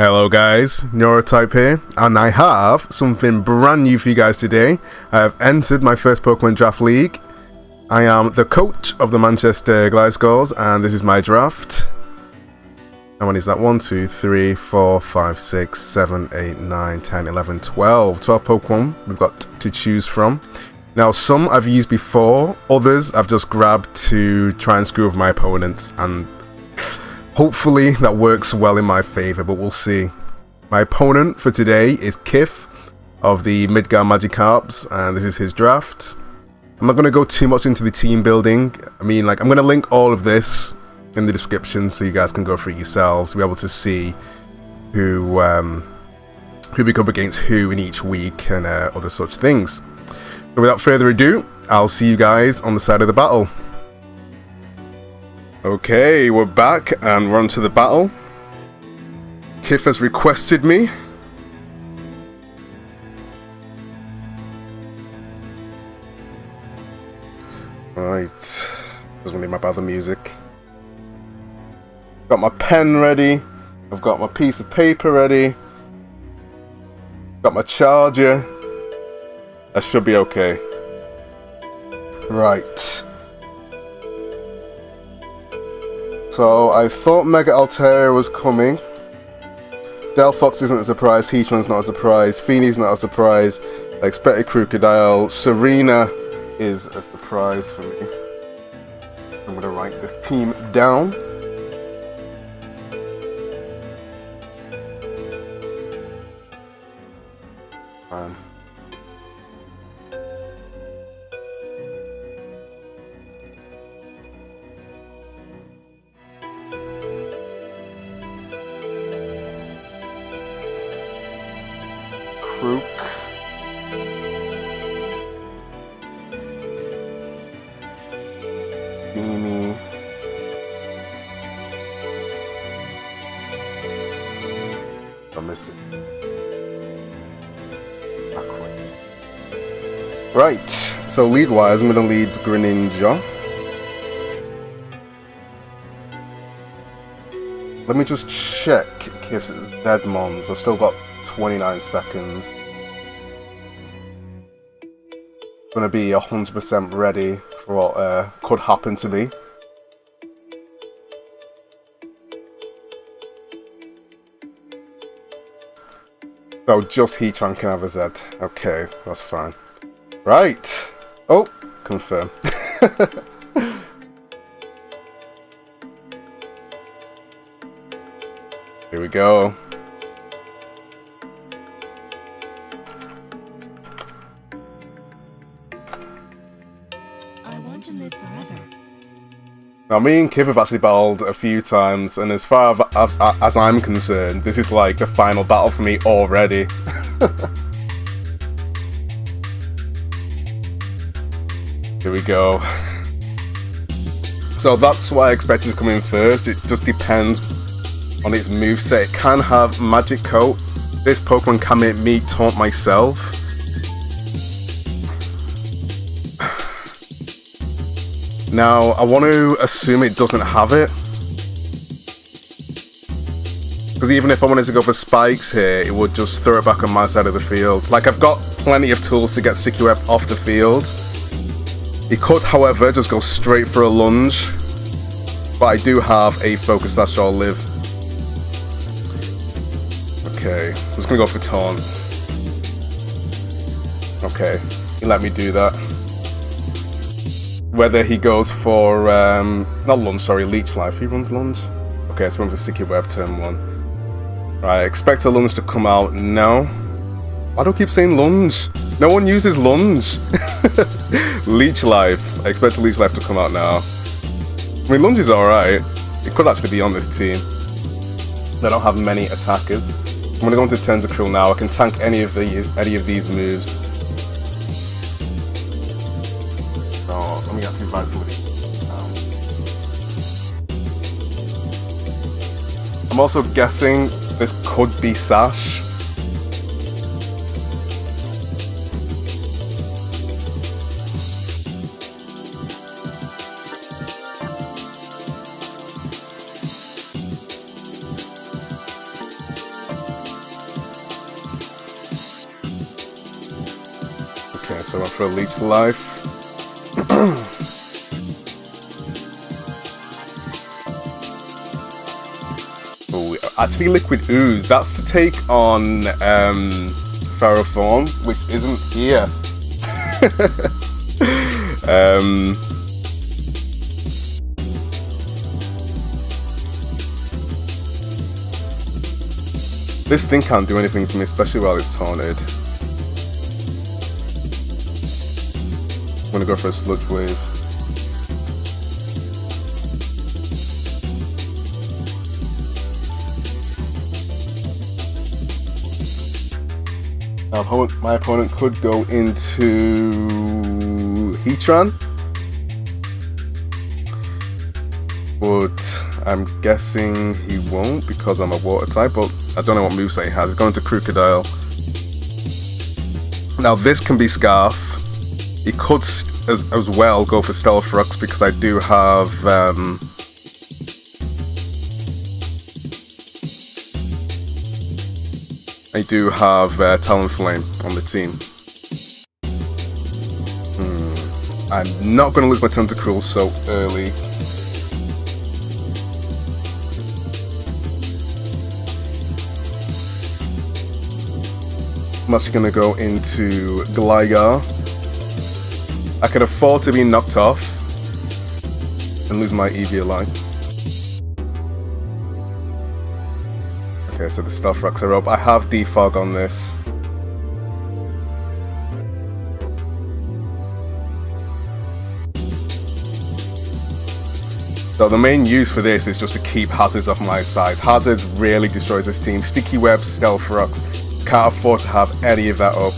Hello guys, Neurotype here, and I have something brand new for you guys today. I have entered my first Pokemon Draft League. I am the coach of the Manchester Gliscors, and this is my draft. How many is that? 1, 2, 3, 4, 5, 6, 7, 8, 9, 10, 11, 12. 12 Pokemon we've got to choose from. Now, some I've used before, others I've just grabbed to try and screw with my opponents, and hopefully that works well in my favour, but we'll see. My opponent for today is Kif of the Midgar Magikarps, and this is his draft. I'm not going to go too much into the team building. I'm going to link all of this in the description so you guys can go through it yourselves, be able to see who we go up against who in each week and other such things. So without further ado, I'll see you guys on the side of the battle. Okay, we're back and we're on to the battle. Kif has requested me. Right, doesn't need my other music. Got my pen ready. I've got my piece of paper ready. Got my charger. I should be okay. Right. So I thought Mega Altair was coming. Delphox isn't a surprise, Heatran's not a surprise, Feeney's not a surprise, I expected Crocodile, Serena is a surprise for me. I'm going to write this team down. Crook. Beanie. I'm missing. Right, so lead-wise, I'm going to lead Greninja. Let me just check Kif's Deadmons. I've still got 29 seconds. Gonna be 100% ready for what could happen to me. So just Heatran can have a Z. Okay, that's fine. Right. Oh, confirm. Here we go. To live forever. Now, me and Kif have actually battled a few times, and as far as I'm concerned, this is like the final battle for me already. Here we go. So that's what I expected to come in first. It just depends on its moveset. It can have Magic Coat. This Pokemon can make me taunt myself. Now, I want to assume it doesn't have it. Because even if I wanted to go for spikes here, it would just throw it back on my side of the field. Like, I've got plenty of tools to get Sticky Web off the field. It could, however, just go straight for a lunge. But I do have a Focus Sash or Live. Okay, I'm just going to go for Taunt. Okay, he let me do that. Whether he goes for, not lunge, sorry, Leech Life. He runs lunge? Okay, so run for Sticky Web turn 1. Right, expect a lunge to come out now. Why do I keep saying lunge? No one uses lunge. Leech Life. I expect a Leech Life to come out now. I mean, lunge is alright. It could actually be on this team. They don't have many attackers. I'm going to go into Tentacruel now. I can tank any of these moves. Let me actually write somebody down. I'm also guessing this could be Sash. So I went for a leech to life. Oh, actually Liquid Ooze. That's to take on Ferrothorn, which isn't here. This thing can't do anything to me, especially while it's taunted. I'm gonna go for a Sludge Wave. Now, my opponent could go into Heatran, but I'm guessing he won't because I'm a water type, but I don't know what moveset he has. He's going to Crocodile. Now this can be Scarf. He could as well go for Stealth Rocks because I do have Talonflame on the team. I'm not going to lose my Tentacruel so early. I'm actually going to go into Gligar. I can afford to be knocked off and lose my Eviolite. Okay, so the Stealth Rocks are up. I have Defog on this. So the main use for this is just to keep Hazards off my side. Hazards really destroys this team. Sticky Web, Stealth Rocks. Can't afford to have any of that up.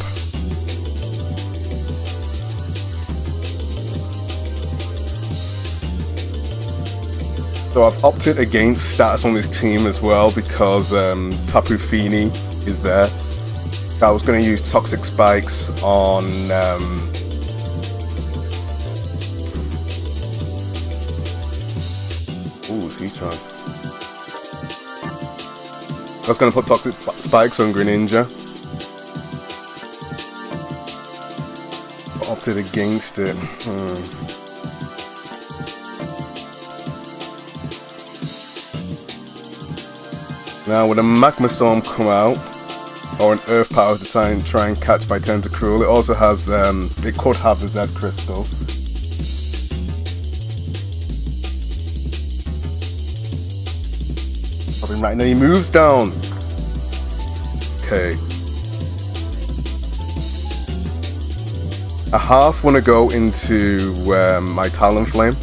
So I've opted against status on this team as well because Tapu Fini is there. I was going to use Toxic Spikes on Heatran. I was going to put Toxic Spikes on Greninja, but opted against it. Now, would a Magma Storm come out, or an Earth Power to try and catch my Tentacruel? It also has, it could have the Z Crystal. I've been writing any moves down. Okay. I half want to go into my Talonflame.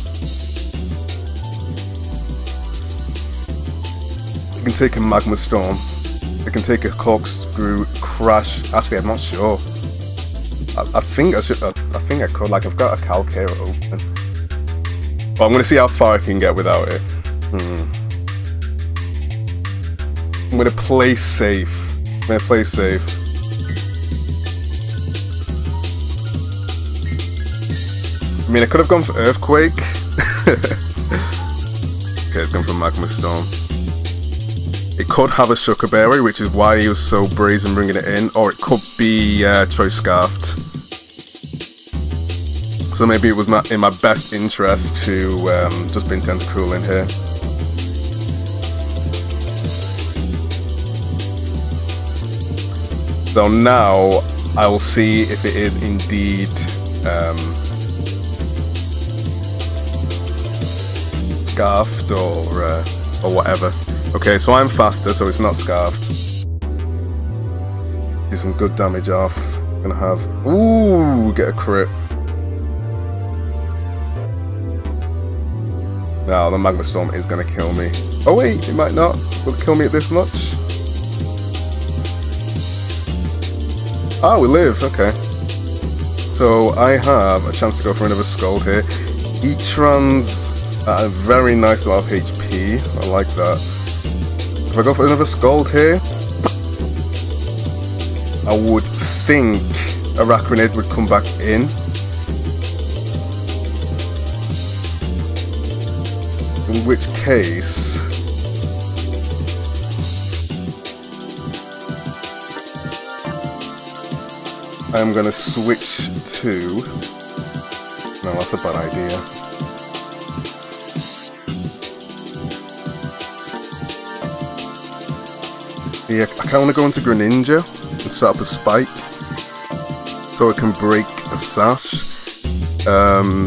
It can take a Magma Storm. It can take a Corkscrew, Crash. Actually, I'm not sure. I think I should. I think I could. Like, I've got a Calcaire open. But I'm going to see how far I can get without it. I'm going to play safe. I mean, I could have gone for Earthquake. Okay, it's gone for Magma Storm. It could have a Sugar Berry, which is why he was so brazen bringing it in, or it could be Choice Scarfed. So maybe it was not in my best interest to just bring Tentacruel in here. So now I will see if it is indeed Scarfed or whatever. Okay, so I'm faster, so it's not Scarfed. Do some good damage off. Gonna have... Ooh, get a crit. Now, the Magma Storm is gonna kill me. Oh wait, it might not. Will it kill me at this much? Ah, we live, okay. So I have a chance to go for another Scald here. Heatran's at a very nice amount of HP. I like that. If I go for another Scald here, I would think Arachnid would come back in. In which case... I'm gonna switch to... No, that's a bad idea. Yeah, I kind of want to go into Greninja and set up a spike so it can break a sash. I'm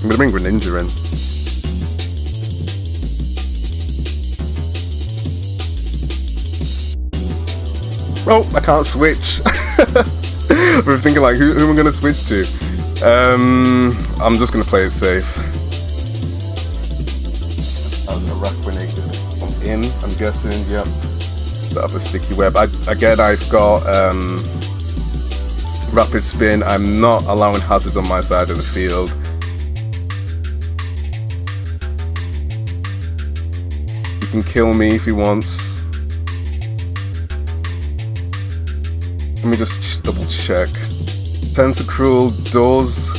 gonna bring Greninja in. Oh, I can't switch. We're thinking like, who am I gonna switch to? I'm just gonna play it safe. I'm gonna rack Renegade in, I'm guessing, yep. Set up a sticky web. Again, I've got rapid spin. I'm not allowing hazards on my side of the field. He can kill me if he wants. Let me just double check. Tentacruel does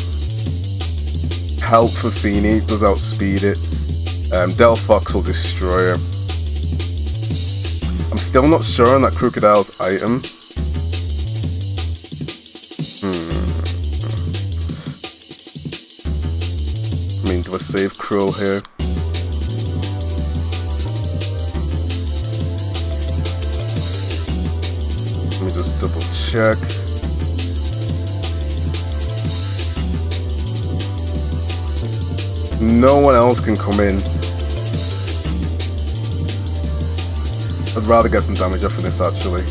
help for Feeny, does outspeed it. Delphox will destroy her. I'm still not sure on that Crocodile's item. I mean, do I save Cruel here? Let me just double check. No one else can come in. I'd rather get some damage off of this actually.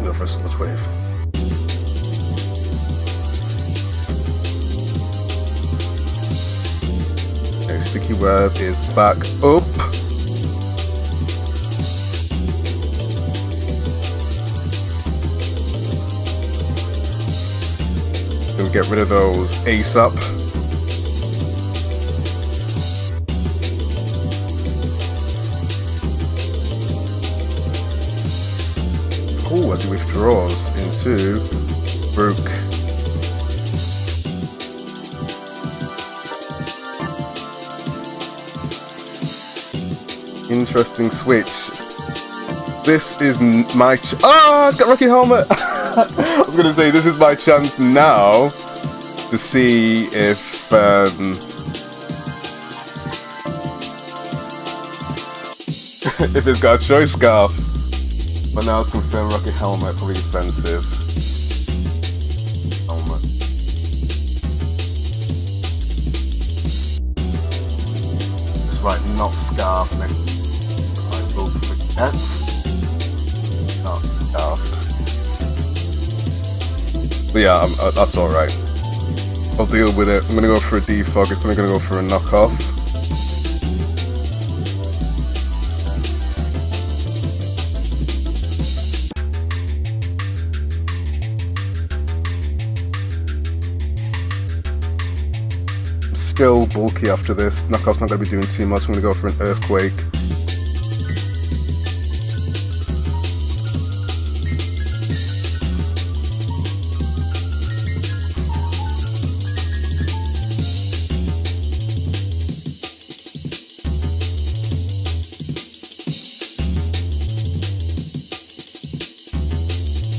Go for a Sludge Wave. Okay, Sticky Web is back up. Gonna get rid of those ASAP. Oh, as he withdraws into Brook. Interesting switch. This is my it's got Rocky Helmet! I was gonna say, this is my chance now to see if if it's got a Choice Scarf. But now it's confirmed Rocky Helmet, probably defensive. Helmet. That's right, not Scarf next. I will forget. Not Scarf. But yeah, that's alright. I'll deal with it. I'm gonna go for a defog, it's gonna go for a knockoff. I'm still bulky after this. Knockoff's not gonna be doing too much. I'm gonna go for an Earthquake.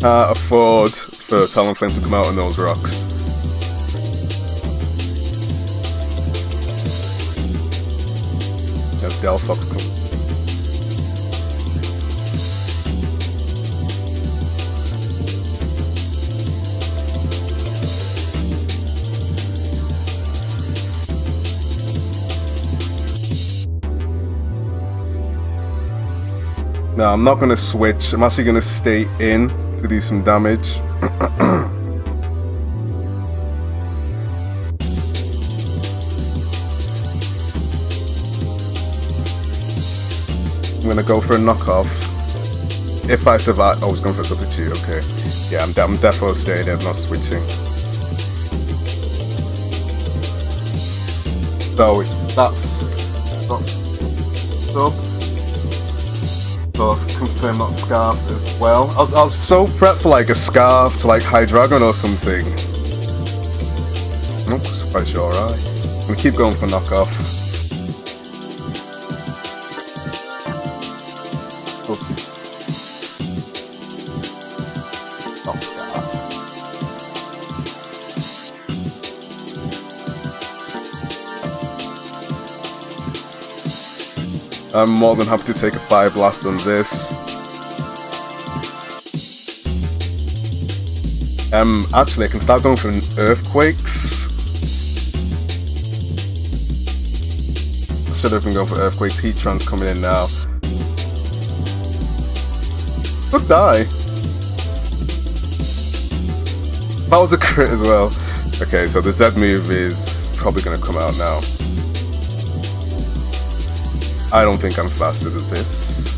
Can't afford for Talonflame to come out on those rocks. There's Delphox come. No, I'm not going to switch. I'm actually going to stay in to do some damage. I'm going to go for a knockoff. If I survive... Oh, I was going for a substitute, okay. Yeah, I'm definitely staying in, I'm not switching. So, that's... Sub. So let's confirm that Scarf as well. I was so prepped for like a Scarf to like Hydreigon or something. Nope. Quite sure, right? I'm gonna keep going for knockoff. I'm more than happy to take a fire blast on this. Actually, I can start going for earthquakes. Should have been going for earthquakes. Heat trans coming in now. Look, die. That was a crit as well. Okay, so the Z move is probably going to come out now. I don't think I'm faster than this.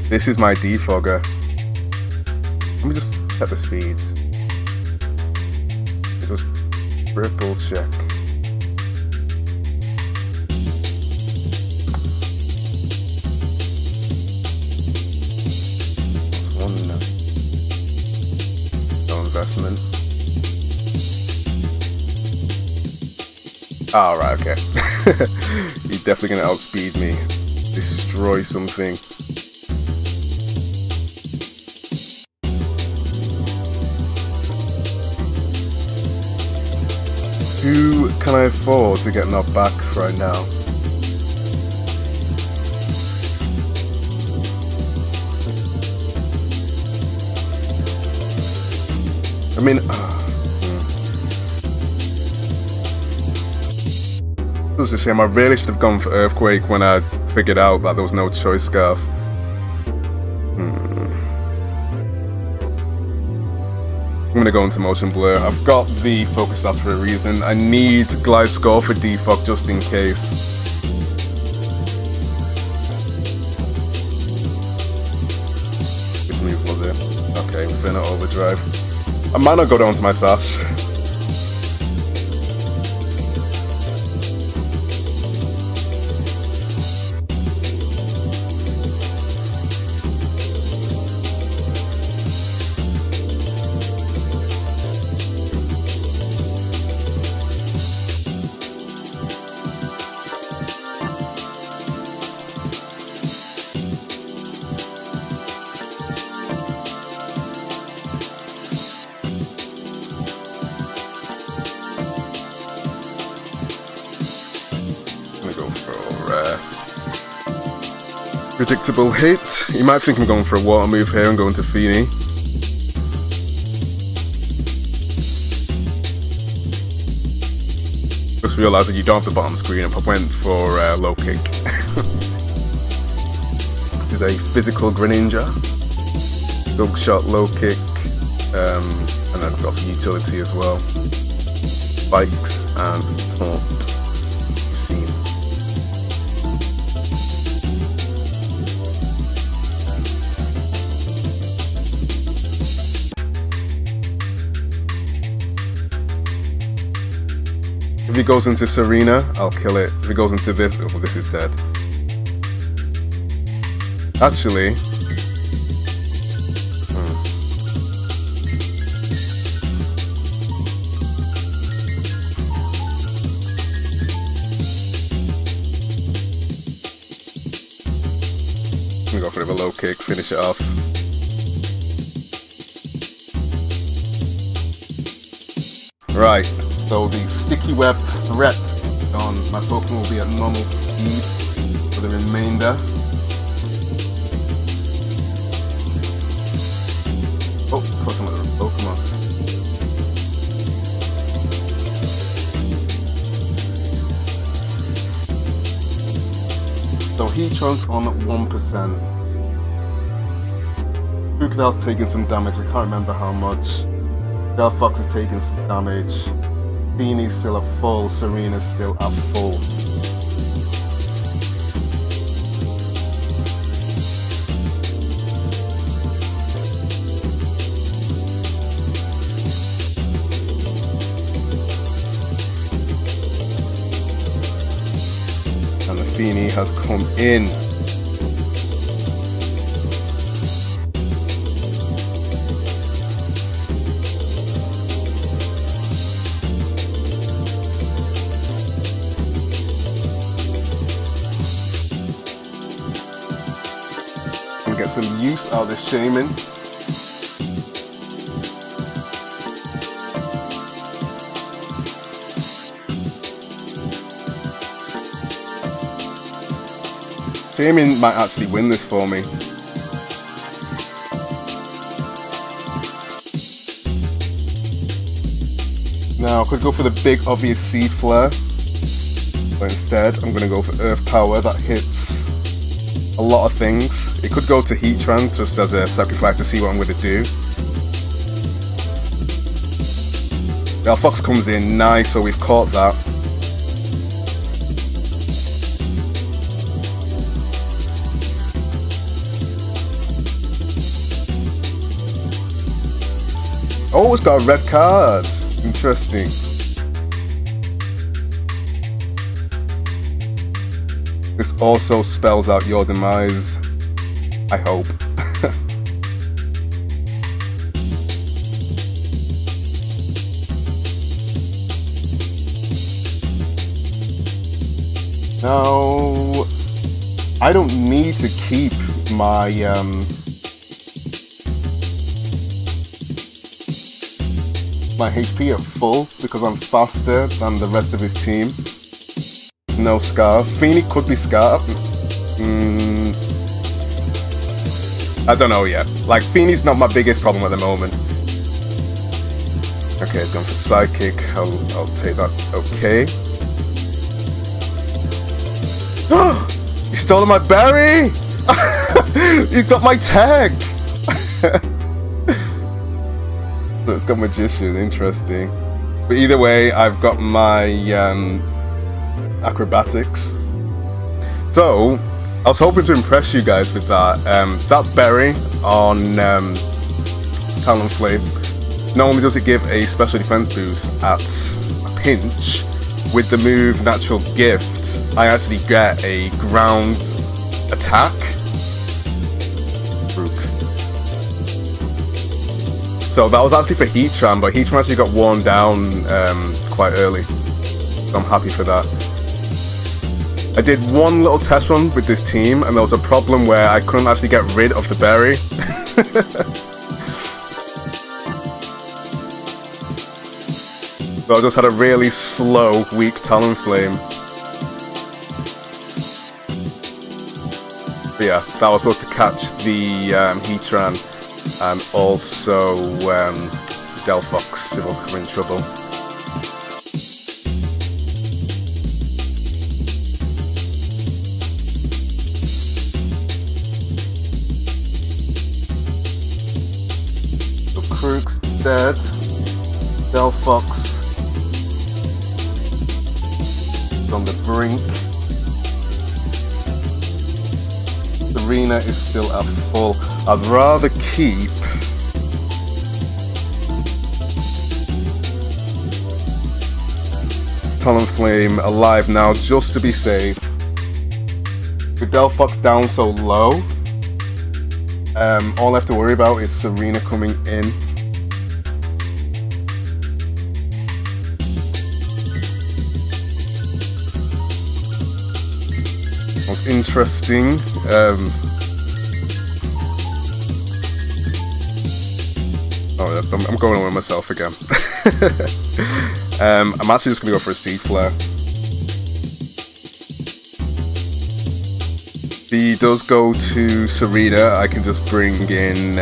This is my defogger. Let me just check the speeds. Just triple check. No investment. Oh, right, okay. He's definitely gonna outspeed me. Destroy something. Who can I afford to get knocked back right now? I mean, it was a shame. I really should have gone for Earthquake when I figured out that there was no choice scarf. I'm gonna go into motion blur. I've got the focus stats for a reason. I need Gliscors for defog just in case. Which move was it? Okay, Infinite Overdrive. I might not go down to my sash. Predictable hit. You might think I'm going for a water move here and going to Feeny. Just realised that you don't have the bottom screen up. I went for low kick. This is a physical Greninja. Dog shot, low kick, and then I've got some utility as well. Spikes and taunt. You've seen. If he goes into Serena, I'll kill it. If he goes into this, oh, this is dead. Actually, I'm gonna go for a low kick, finish it off. Right. So the sticky web threat on my Pokemon will be at normal speed for the remainder. Oh, Pokemon. So Heatron's on at 1%. Crocodile's taking some damage, I can't remember how much. Delphox is taking some damage. Feeny's still at full, Serena's still at full. And the Feeny has come in. some use out of this Shaman. Shaman might actually win this for me. Now I could go for the big obvious Seed Flare, but instead I'm going to go for Earth Power. That hits a lot of things. It could go to Heatran just as a sacrifice to see what I'm going to do. Delphox comes in, nice, so we've caught that. Oh, it's got a red card. Interesting. This also spells out your demise, I hope. Now, I don't need to keep my my HP at full because I'm faster than the rest of his team. No Scarf. Feeny could be Scarf. I don't know yet. Like, Feeny's not my biggest problem at the moment. Okay, it's gone for Psychic. I'll take that. Okay. He stole my berry! He got my tag! It's got Magician, interesting. But either way, I've got my acrobatics. So, I was hoping to impress you guys with that. That berry on Talonflame, not only does it give a special defense boost at a pinch, with the move Natural Gift, I actually get a ground attack. So that was actually for Heatran, but Heatran actually got worn down quite early. So I'm happy for that. I did one little test run with this team, and there was a problem where I couldn't actually get rid of the berry. So I just had a really slow, weak Talonflame. But yeah, that was supposed to catch the Heatran and also Delphox if I was having trouble. So Krook's dead. Delphox on the brink. Serena is still at full. I'd rather keep Talonflame alive now just to be safe. With Delphox down so low, all I have to worry about is Serena coming in. What's interesting, I'm going on with myself again. I'm actually just going to go for a Seed Flare. If he does go to Serena, I can just bring in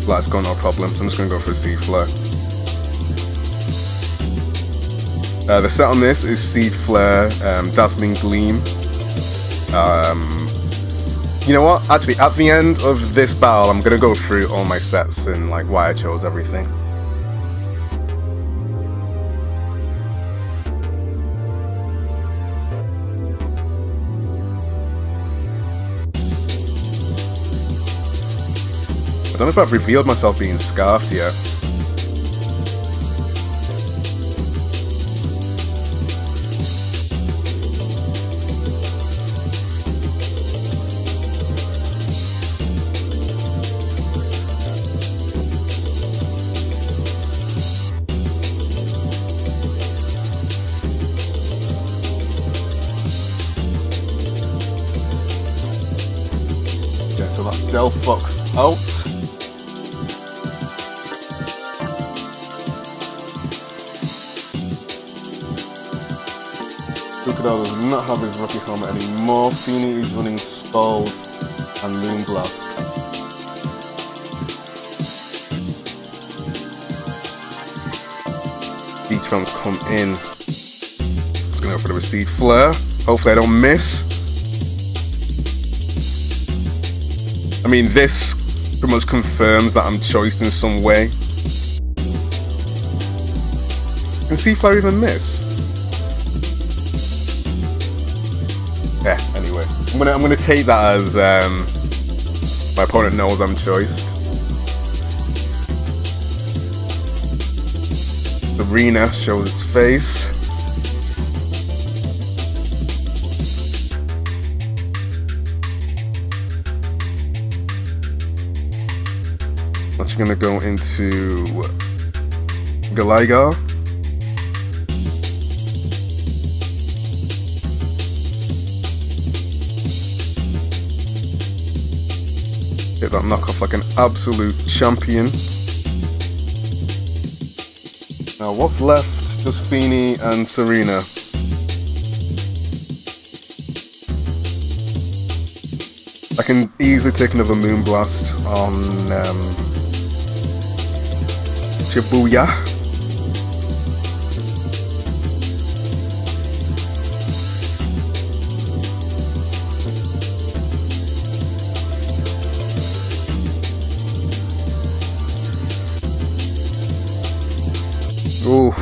Let's Go, no problem. I'm just going to go for a Seed Flare. The set on this is Seed Flare, Dazzling Gleam. You know what? Actually, at the end of this battle, I'm gonna go through all my sets and like why I chose everything. I don't know if I've revealed myself being Scarfed yet. Delphox out. Crocodile does not have his Rocky helmet anymore. Feeny is running Scald and Moonblast. Beachfront's come in. Just gonna go for the Recede Flare. Hopefully I don't miss. I mean, this pretty much confirms that I'm choiced in some way. Can C-Flare even miss? Yeah, anyway. I'm gonna take that as my opponent knows I'm choiced. Arena shows its face. Actually gonna go into Gliscors. Get that knockoff like an absolute champion. Now what's left? Just Feeny and Serena. I can easily take another Moonblast on Shibuya. Oof.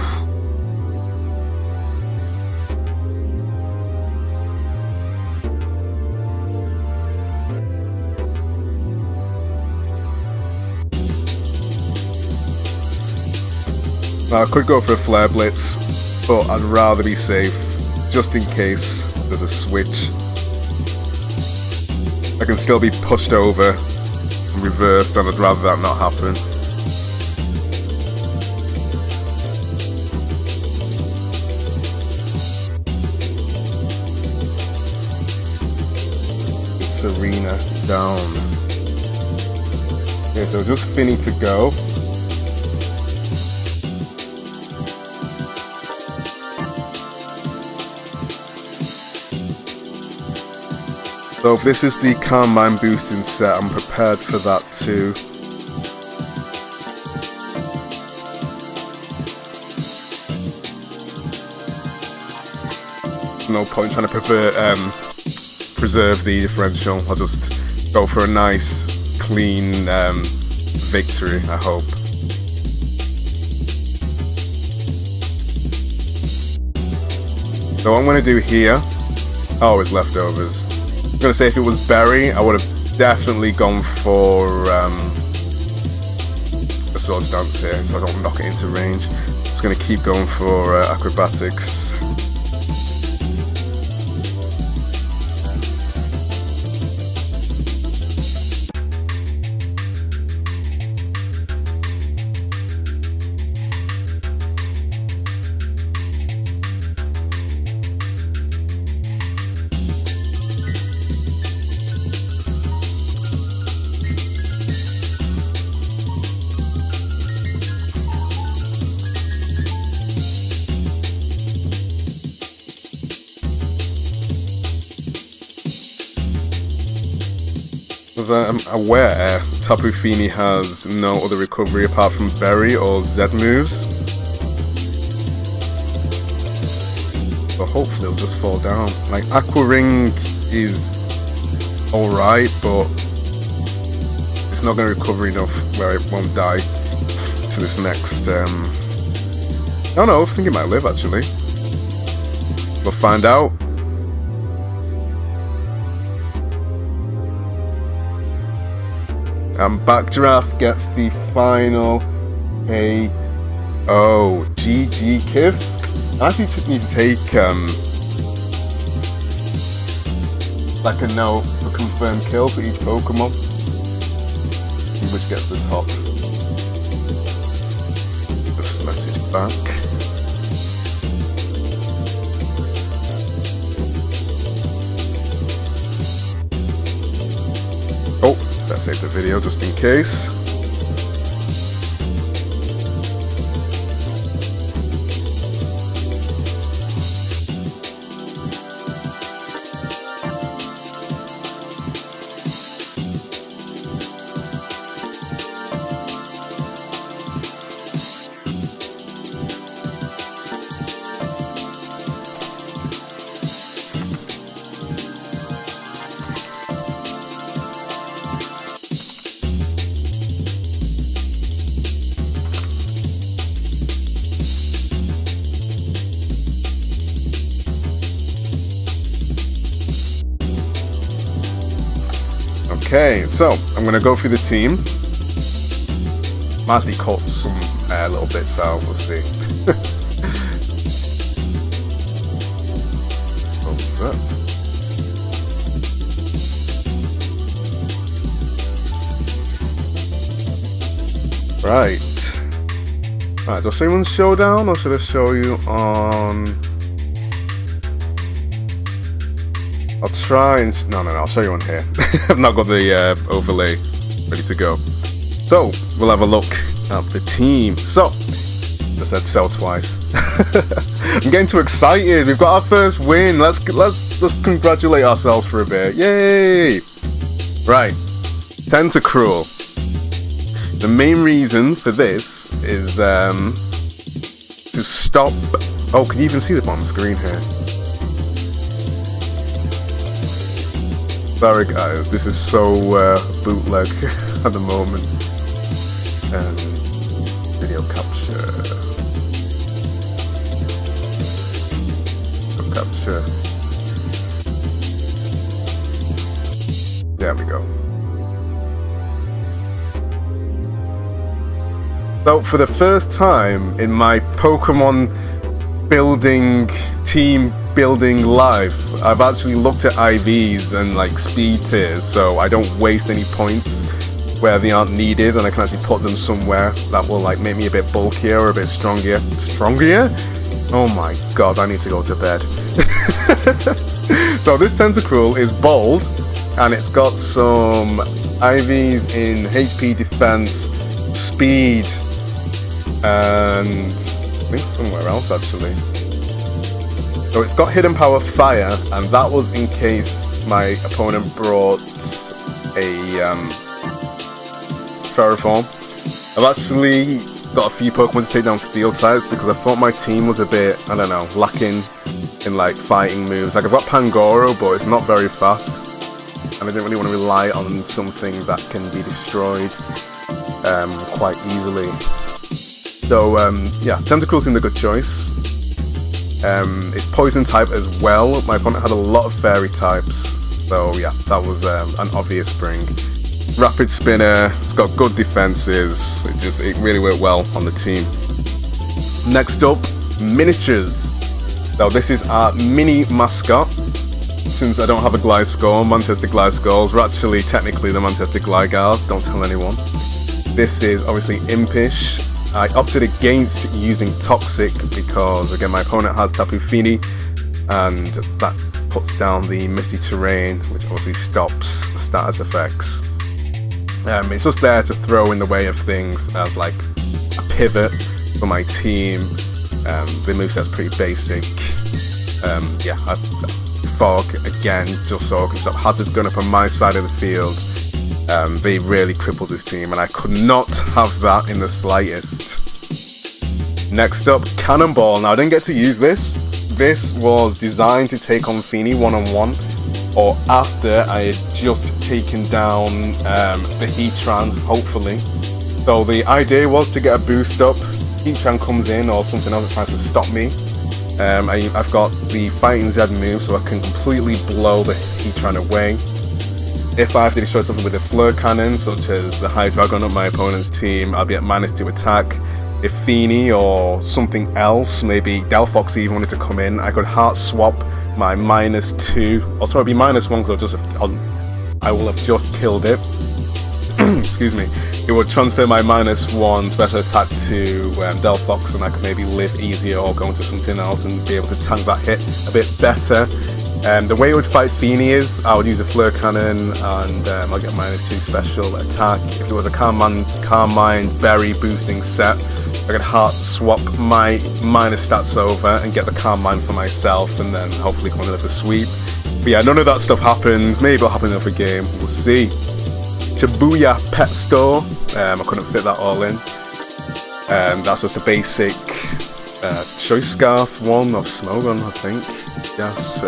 Now, I could go for a Flare Blitz, but I'd rather be safe, just in case there's a switch. I can still be pushed over and reversed, and I'd rather that not happen. Serena down. Okay, so just Finny to go. So if this is the Calm Mind boosting set, I'm prepared for that too. No point trying to preserve the differential. I'll just go for a nice, clean victory, I hope. So what I'm going to do here, oh, it's leftovers. I'm going to say if it was Berry, I would have definitely gone for a Sword Stance here, so I don't knock it into range. I'm just going to keep going for Acrobatics. As I'm aware, Tapu Fini has no other recovery apart from Berry or Z moves. So hopefully it'll just fall down. Like, Aqua Ring is alright, but it's not going to recover enough where it won't die to this next... Oh no, I think it might live actually. We'll find out. And Backdraft gets the final KO. GG Kiv. I actually need to take like a note for confirmed kill for each Pokemon. See which gets the top. This message back. Oh, that's save the video just in case. Okay, so I'm gonna go through the team. Might actually cut some little bits out. We'll see. Right. Alright, do I show you on Showdown or should I show you on... I'll try and... No, I'll show you on here. I've not got the overlay ready to go. So, we'll have a look at the team. So, just said so twice. I'm getting too excited. We've got our first win. Let's congratulate ourselves for a bit. Yay! Right. Tentacruel. The main reason for this is to stop... Oh, can you even see the bottom screen here? Sorry guys, this is so bootleg at the moment. Video capture. There we go. So for the first time in my Pokemon building, team building life, I've actually looked at IVs and like speed tiers, so I don't waste any points where they aren't needed, and I can actually put them somewhere that will like make me a bit bulkier or a bit stronger. Stronger? Oh my god, I need to go to bed. So this Tentacruel is bold, and it's got some IVs in HP, defense, speed, and I think somewhere else actually. So it's got hidden power fire, and that was in case my opponent brought a Ferroform. I've actually got a few Pokemon to take down steel types because I thought my team was a bit, I don't know, lacking in like fighting moves. Like I've got Pangoro, but it's not very fast, and I didn't really want to rely on something that can be destroyed quite easily. So yeah, Tentacruel seemed a good choice. It's poison type as well. My opponent had a lot of fairy types, so yeah, that was an obvious bring. Rapid spinner, it's got good defenses, it really worked well on the team. Next up, miniatures. So this is our mini mascot. Since I don't have a Gliscor, Manchester Gliscors, we're actually technically the Manchester Gligars, don't tell anyone. This is obviously impish. I opted against using Toxic because, again, my opponent has Tapu Fini, and that puts down the Misty Terrain, which obviously stops status effects. It's just there to throw in the way of things as like a pivot for my team. The moveset's pretty basic. Yeah, Fog again, just so I can stop hazards going up on my side of the field. They really crippled this team, and I could not have that in the slightest. Next up, Cannonball. Now I didn't get to use this. This was designed to take on Fini one-on-one, or after I had just taken down the Heatran, hopefully. So the idea was to get a boost up. Heatran comes in, or something else that tries to stop me. I've got the Fighting Z move, so I can completely blow the Heatran away. If I have to destroy something with a Fleur Cannon, such as the Hydreigon on my opponent's team, I'll be at -2 attack. If Fini or something else, maybe Delphox even wanted to come in, I could heart swap my -2. Also, it'd be -1 because I will have just killed it. Excuse me. It would transfer my -1 special attack to Delphox, and I could maybe live easier or go into something else and be able to tank that hit a bit better. The way I would fight Feeny is I would use a Flare Cannon and I'll get -2 special attack. If it was a Carmine Berry boosting set, I could heart swap my minus stats over and get the Carmine for myself and then hopefully come another sweep. But yeah, none of that stuff happens. Maybe it'll happen in another game. We'll see. Shibuya Pet Store. I couldn't fit that all in. That's just a basic Choice Scarf one of Smogon, I think. Yes.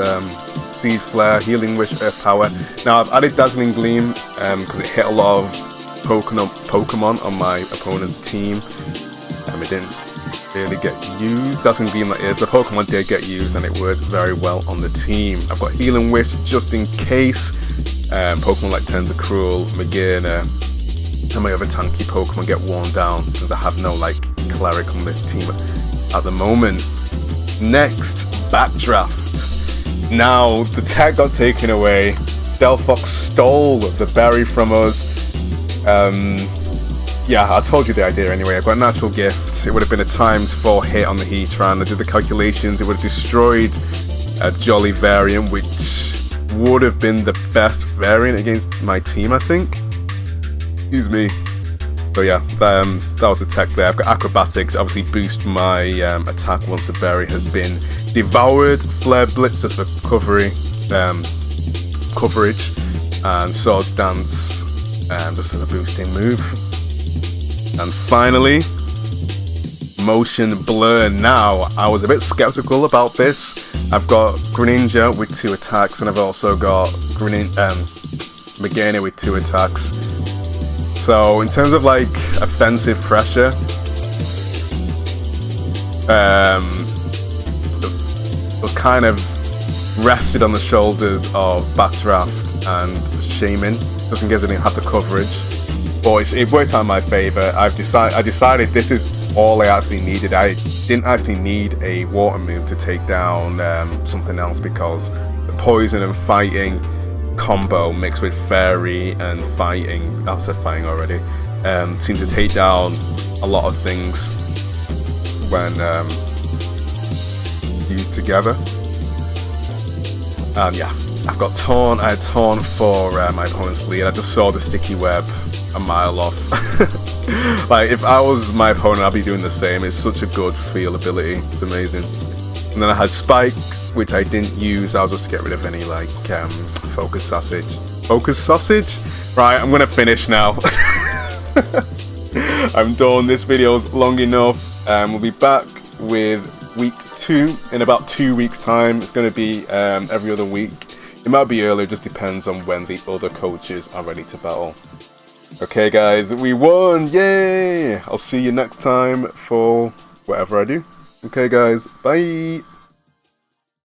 Seed Flare, Healing Wish, Earth Power. Now I've added Dazzling Gleam because it hit a lot of Pokemon on my opponent's team. It didn't really get used. Dazzling Gleam, that is. The Pokemon did get used and it worked very well on the team. I've got Healing Wish just in case Pokemon like Tentacruel, Magearna, and my other tanky Pokemon get worn down, since I have no like Cleric on this team at the moment. Next, Backdraft. Now the tag got taken away. Delphox stole the berry from us. Yeah, I told you the idea anyway. I've got a natural gift. It would have been a ×4 hit on the Heatran. I did the calculations. It would have destroyed a Jolly variant, which would have been the best variant against my team, I think. Excuse me. So yeah, that was the tech there. I've got Acrobatics, obviously boost my attack once the berry has been devoured. Flare Blitz just for coverage, and Swords Dance just as a boosting move. And finally, Motion Blur. Now, I was a bit skeptical about this. I've got Greninja with 2 attacks, and I've also got Magearna with 2 attacks. So, in terms of like offensive pressure, it was kind of rested on the shoulders of Backdraft and Shaman, just in case I didn't have the coverage. But it worked out in my favour. I decided this is all I actually needed. I didn't actually need a water move to take down something else, because the poison and fighting combo mixed with fairy and fighting, I said fighting already, seemed to take down a lot of things when used together. And yeah, I had Torn for my opponent's lead. I just saw the sticky web a mile off. Like, if I was my opponent, I'd be doing the same. It's such a good feel ability. It's amazing. And then I had Spike, which I didn't use. I was just to get rid of any like Focus Sausage. Focus Sausage? Right, I'm gonna finish now. I'm done. This video's long enough. We'll be back with week 2 in about 2 weeks' time. It's gonna be every other week. It might be earlier, just depends on when the other coaches are ready to battle. Okay guys, we won! Yay! I'll see you next time for whatever I do. Okay guys, bye!